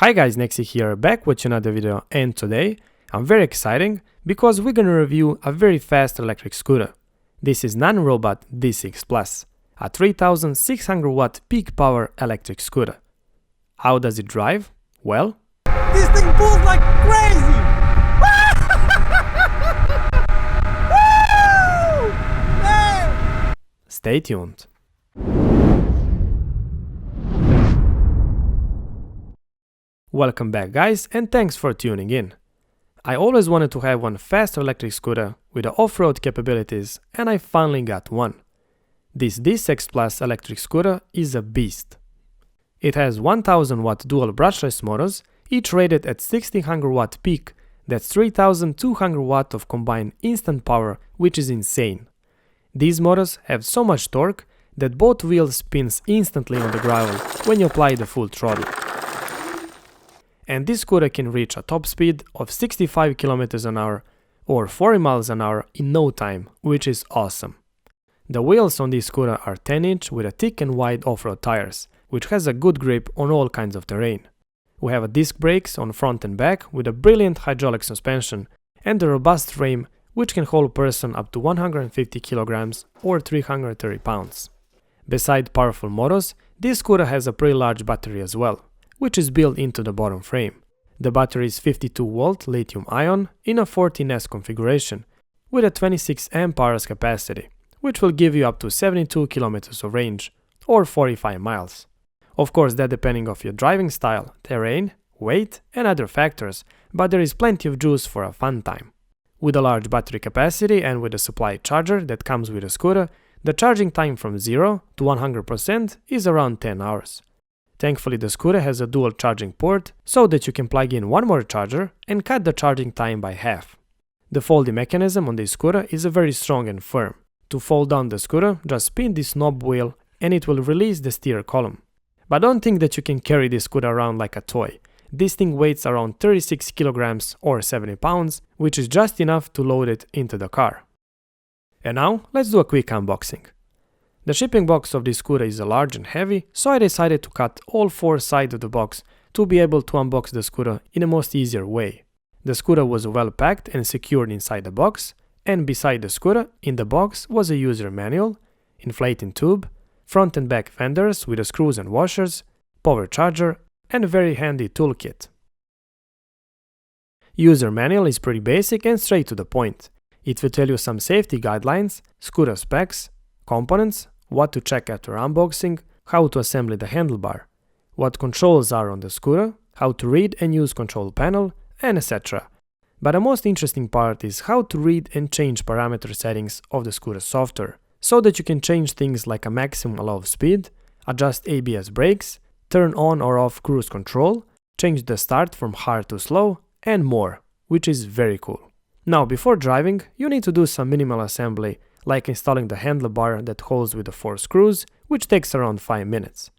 Hi guys, Nexi here, back with another video, and today I'm very exciting because we're gonna review a very fast electric scooter. This is NANROBOT D6 Plus, a 3600 watt peak power electric scooter. How does it drive? Well, this thing pulls like crazy! Woo! Hey! Stay tuned. Welcome back guys, and thanks for tuning in. I always wanted to have one fast electric scooter with the off-road capabilities, and I finally got one. This D6 Plus electric scooter is a beast. It has 1000 watt dual brushless motors, each rated at 1600 watt peak. That's 3200 watt of combined instant power, which is insane. These motors have so much torque that both wheels spins instantly on the gravel when you apply the full throttle. And this scooter can reach a top speed of 65 km an hour or 40 miles an hour in no time, which is awesome. The wheels on this scooter are 10-inch with a thick and wide off-road tires, which has a good grip on all kinds of terrain. We have disc brakes on front and back with a brilliant hydraulic suspension and a robust frame which can hold a person up to 150 kg or 330 pounds. Beside powerful motors, this scooter has a pretty large battery as well, which is built into the bottom frame. The battery is 52-volt lithium-ion in a 14S configuration with a 26 amp-hours capacity, which will give you up to 72 km of range or 45 miles. Of course, that depending on your driving style, terrain, weight and other factors, but there is plenty of juice for a fun time. With a large battery capacity and with a supply charger that comes with a scooter, the charging time from 0 to 100% is around 10 hours. Thankfully, the scooter has a dual charging port so that you can plug in one more charger and cut the charging time by half. The folding mechanism on this scooter is very strong and firm. To fold down the scooter, just spin this knob wheel and it will release the steer column. But don't think that you can carry this scooter around like a toy. This thing weighs around 36 kilograms or 70 pounds, which is just enough to load it into the car. And now, let's do a quick unboxing. The shipping box of this scooter is large and heavy, so I decided to cut all four sides of the box to be able to unbox the scooter in a most easier way. The scooter was well packed and secured inside the box, and beside the scooter, in the box, was a user manual, inflating tube, front and back fenders with the screws and washers, power charger, and a very handy toolkit. User manual is pretty basic and straight to the point. It will tell you some safety guidelines, scooter specs, components, what to check after unboxing, how to assemble the handlebar, what controls are on the scooter, how to read and use control panel, and etc. But the most interesting part is how to read and change parameter settings of the scooter software, so that you can change things like a maximum allowed speed, adjust ABS brakes, turn on or off cruise control, change the start from hard to slow, and more, which is very cool. Now, before driving, you need to do some minimal assembly, like installing the handlebar that holds with the 4 screws, which takes around 5 minutes.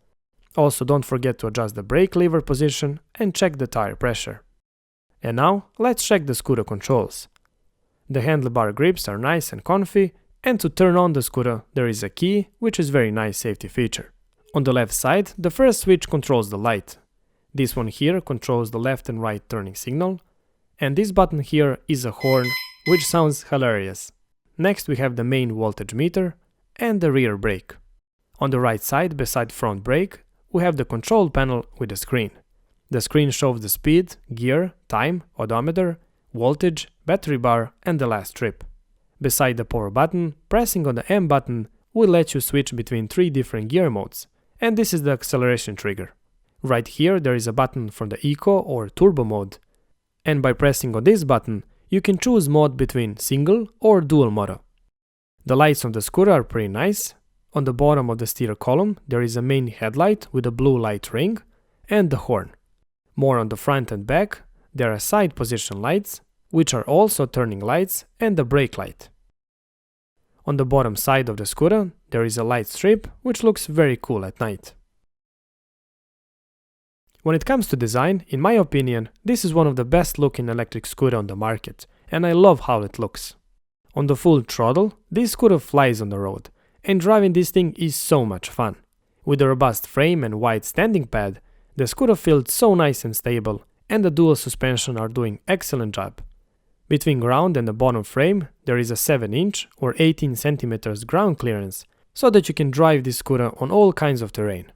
Also, don't forget to adjust the brake lever position and check the tire pressure. And now, let's check the scooter controls. The handlebar grips are nice and comfy, and to turn on the scooter, there is a key, which is a very nice safety feature. On the left side, the first switch controls the light. This one here controls the left and right turning signal, and this button here is a horn, which sounds hilarious. Next we have the main voltage meter and the rear brake. On the right side, beside front brake, we have the control panel with a screen. The screen shows the speed, gear, time, odometer, voltage, battery bar and the last trip. Beside the power button, pressing on the M button will let you switch between 3 different gear modes, and this is the acceleration trigger. Right here there is a button for the Eco or Turbo mode, and by pressing on this button, you can choose mode between single or dual motor. The lights on the scooter are pretty nice. On the bottom of the steer column there is a main headlight with a blue light ring and the horn. More on the front and back, there are side position lights, which are also turning lights, and the brake light. On the bottom side of the scooter there is a light strip which looks very cool at night. When it comes to design, in my opinion, this is one of the best looking electric scooter on the market, and I love how it looks. On the full throttle, this scooter flies on the road, and driving this thing is so much fun. With a robust frame and wide standing pad, The scooter feels so nice and stable, and the dual suspension are doing excellent job. Between ground and the bottom frame, there is a 7-inch or 18 cm ground clearance, so that you can drive this scooter on all kinds of terrain.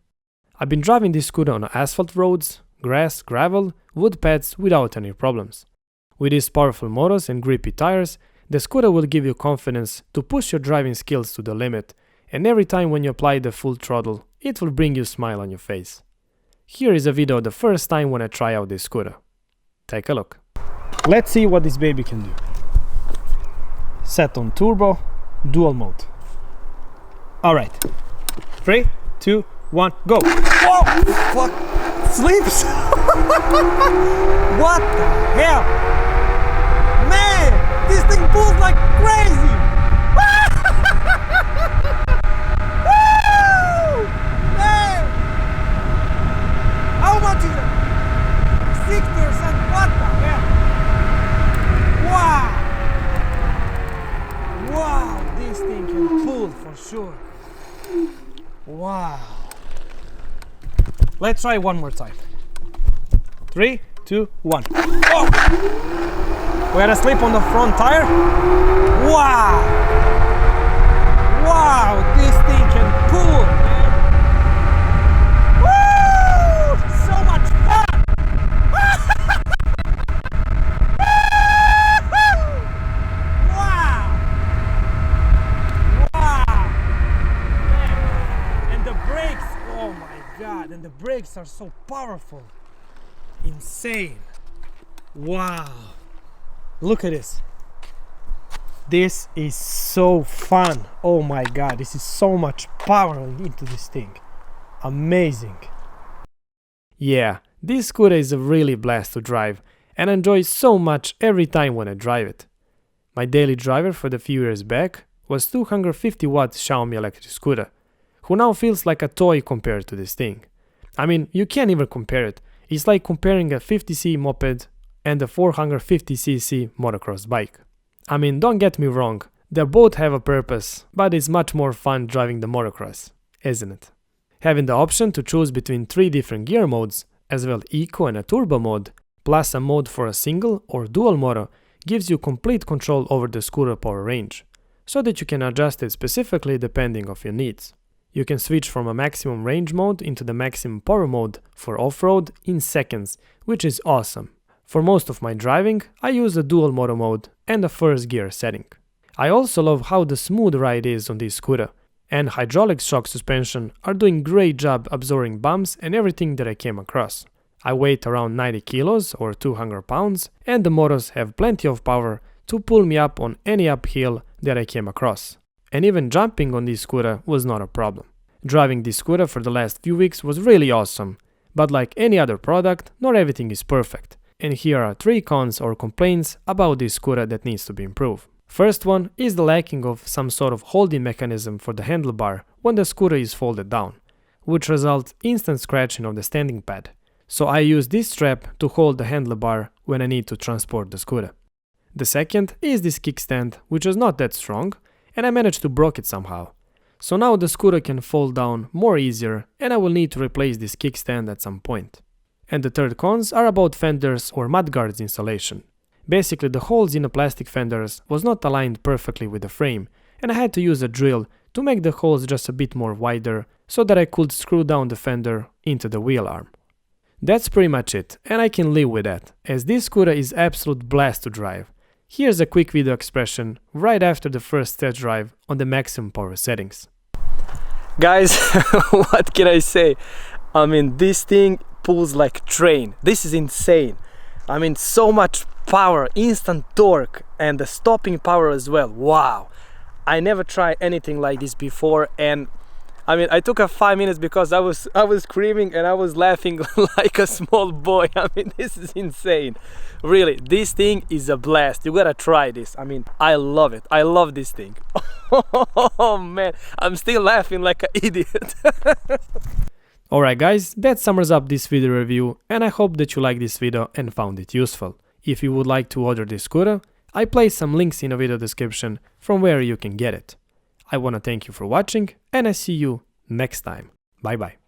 I've been driving this scooter on asphalt roads, grass, gravel, wood paths without any problems. With these powerful motors and grippy tires, the scooter will give you confidence to push your driving skills to the limit, and every time when you apply the full throttle, it will bring you a smile on your face. Here is a video of the first time when I try out this scooter. Take a look. Let's see what this baby can do. Set on turbo, dual mode. Alright, 3, 2, 1, go! Whoa! Fuck! Sleeps! What the hell? Man! This thing pulls like crazy! Woo! Man! How much is it? 6%? What the hell? Wow! Wow! This thing can pull for sure. Wow! Let's try one more time. 3, 2, 1. Oh! We had a slip on the front tire. Wow! Wow! This thing can pull, man. Woo! So much fun! Wow! Wow! Man. And the brakes, oh my god! And the brakes are so powerful. Insane. Wow. Look at this. This is so fun. Oh my god, this is so much power into this thing. Amazing. Yeah, this scooter is a really blast to drive, and I enjoy so much every time when I drive it. My daily driver for the few years back was 250 watt Xiaomi electric scooter, who now feels like a toy compared to this thing. I mean, you can't even compare it. It's like comparing a 50cc moped and a 450cc motocross bike. I mean, don't get me wrong, they both have a purpose, but it's much more fun driving the motocross, isn't it? Having the option to choose between 3 different gear modes, as well eco and a turbo mode, plus a mode for a single or dual motor, gives you complete control over the scooter power range, so that you can adjust it specifically depending on your needs. You can switch from a maximum range mode into the maximum power mode for off-road in seconds, which is awesome. For most of my driving, I use the dual motor mode and the first gear setting. I also love how the smooth ride is on this scooter, and hydraulic shock suspension are doing great job absorbing bumps and everything that I came across. I weigh around 90 kilos or 200 pounds, and the motors have plenty of power to pull me up on any uphill that I came across. And even jumping on this scooter was not a problem. Driving this scooter for the last few weeks was really awesome, but like any other product, not everything is perfect. And here are 3 cons or complaints about this scooter that needs to be improved. First one is the lacking of some sort of holding mechanism for the handlebar when the scooter is folded down, which results instant scratching of the standing pad. So I use this strap to hold the handlebar when I need to transport the scooter. The second is this kickstand, which is not that strong, and I managed to broke it somehow. So now the scooter can fold down more easier, and I will need to replace this kickstand at some point. And the third cons are about fenders or mudguards installation. Basically, the holes in the plastic fenders was not aligned perfectly with the frame, and I had to use a drill to make the holes just a bit more wider so that I could screw down the fender into the wheel arm. That's pretty much it, and I can live with that, as this scooter is absolute blast to drive. Here's a quick video expression right after the first test drive on the maximum power settings. Guys, what can I say? I mean, this thing pulls like train. This is insane. I mean, so much power, instant torque, and the stopping power as well. Wow. I never tried anything like this before, and I mean, I took a 5 minutes because I was screaming and I was laughing like a small boy. I mean, this is insane. Really, this thing is a blast. You gotta try this. I mean, I love it. I love this thing. Oh man, I'm still laughing like an idiot. Alright guys, that sums up this video review, and I hope that you liked this video and found it useful. If you would like to order this scooter, I place some links in the video description from where you can get it. I wanna thank you for watching, and I see you next time. Bye bye.